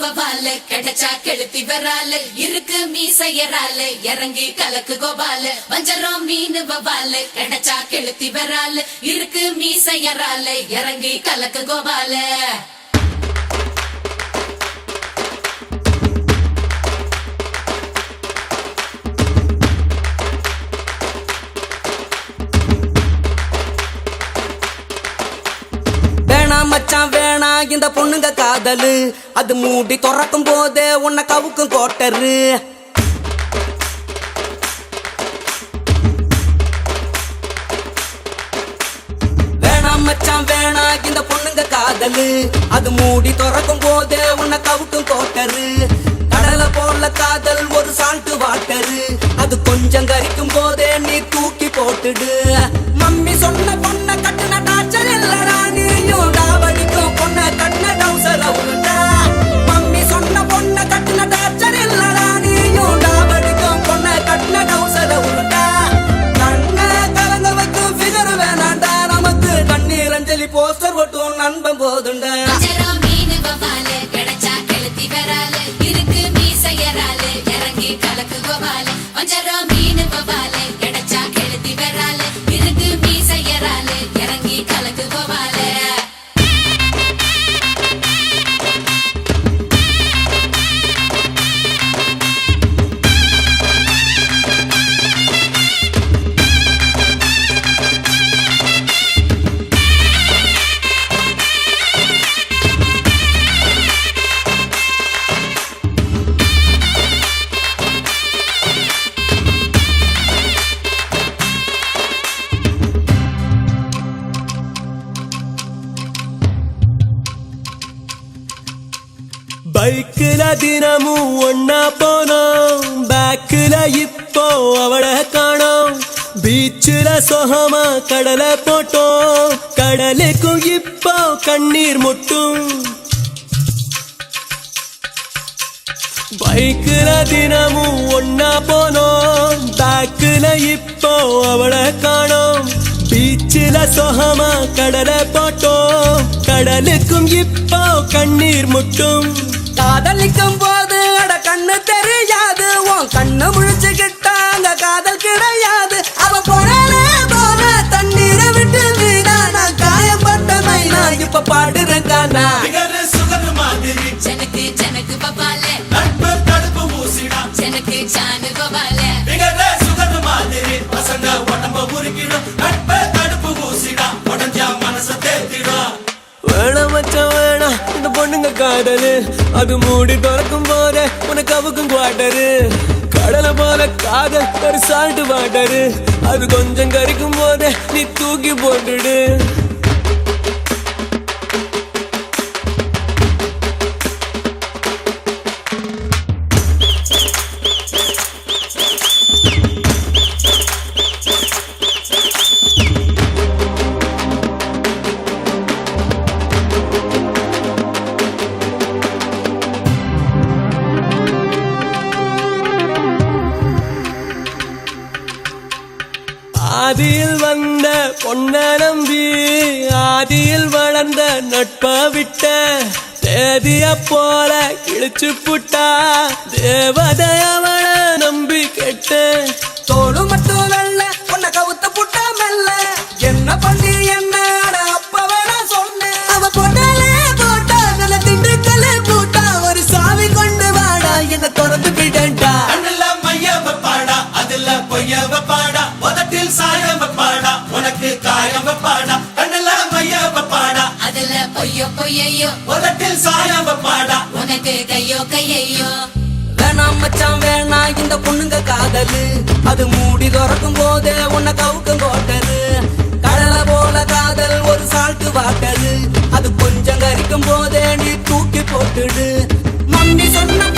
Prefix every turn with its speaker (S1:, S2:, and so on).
S1: வவால கிடைச்சா கெளுத்தி வரால இருக்கு மீசையரால இறங்கி கலக்கு கோபால வஞ்சரம் மீன் வவால கிடைச்சா கெளுத்தி வரால இருக்கு மீசையரால இறங்கி கலக்கு கோபால
S2: மச்சான் வேணா இந்த பொண்ணுங்க காதலு அது மூடி துறக்கும் போதே உன்னை கவுக்கும் கோட்டரு வேணாம் மச்சான் வேணா இந்த பொண்ணுங்க காதலு அது மூடி துறக்கும் போதே உன்னை கவுக்கும் கோட்டரு கடலை போல காதல் ஒரு சால்ட்டு வாட்டரு அது கொஞ்சம் கரிக்கும் போதே நீ தூக்கி போட்டுடு மம்மி சொன்ன பொண்ணை கட்டுன டாச்சர் இல்லடா நீயும் டாவடிக்கும் பொண்ணை கட்டின டவுசர் அவருடா மம்மி சொன்ன பொண்ணை கட்டுன டாச்சர் இல்லடா நீயும் டாவடிக்கும் பொண்ணை கட்டின டவுசர் அவருடா கண்ணை கலங்க வைக்கும் ஃபிகர் வேணாண்டா நமக்கு கண்ணீர் அஞ்சலி போஸ்டர் ஒட்டும் நண்பன் போதுண்டா
S1: வஞ்சரம் மீன் வவால கிடைச்சா கெளுத்தி வரால இருக்கு மீசையரால இறங்கி கலக்கு கோபால வஞ்சரம் மீன் வவால கிடைச்சா கெளுத்தி வரால இருக்கு மீசையரால இறங்கி கலக்கு கோபால
S3: பைக்குல தினமும் ஒன்னா போனோம் பேக்குல இப்போ அவளை காணோம் பீச்சுல சொகமா கடலை போட்டோம் கடலுக்கும் இப்போ கண்ணீர் முட்டும் பைக்குல தினமும் ஒன்னா போனோம் பேக்குல இப்போ அவளை காணோம் பீச்சில சொகமா கடலை போட்டோம் கடலுக்கும் இப்போ கண்ணீர் முட்டும்
S2: காதலிக்கும் போது அட கண்ணு தெரியாது உன் கண்ணு முழிச்சுக்கிட்டாங்க காதல் கிடையாது அவ போறாளே போற தண்ணீரை விட்டு வீணா நான் காயப்பட்ட மைனா இப்ப பாடுறேன் கானா
S1: ஜனக்கு ஜனக்கு பபால ஜனக்கு ஜானு கோபால
S3: வேணாம் மச்சான் வேணாம் இந்த பொண்ணுங்க காதலு அது மூடி திறக்கும் போதே உனக்கு அவுக்கும் குவாட்டரு கடலை போல காதல் ஒரு சால்ட்டு வாட்டரு அது கொஞ்சம் கரிக்கும் போதே நீ தூக்கி போட்டுடு ஆதியில் வந்த பொன்ன நம்பி ஆதியில் வளர்ந்த நட்ப விட்ட தேதிய போல கிழிச்சு புட்டா தேவதை அவளை நம்பி கெட்ட
S2: தோடு மட்டும் நல்ல உன்னை கவுத்த புட்டா மெல்ல என்ன பண்ணி என்ன அப்ப வேணா சொன்னேன் அவ கொண்டாலே போட்டா நல்ல திண்டுக்கல்ல கூட்டா ஒரு சாவி கொண்டு வாடா என்ன திறந்து விடண்டா
S3: உனக்கு காயம் பாடா கண்ணெல்லாம் மைய பாடா
S1: அதுல பொய்யோ பொய்யையோ
S3: உலட்டில் சாயம் பாடா
S1: உனக்கு கையோ கையையோ
S2: வேணாம் மச்சான் வேணா இந்த பொண்ணுங்க காதலு அது மூடி திறக்கும் போதே உன்னை கவுக்கும் கோட்டரு கடலை போல காதல் ஒரு சால்ட்டு வாட்டரு அது கொஞ்சம் கரிக்கும் போதே நீ தூக்கி போட்டுடு மம்மி சொன்ன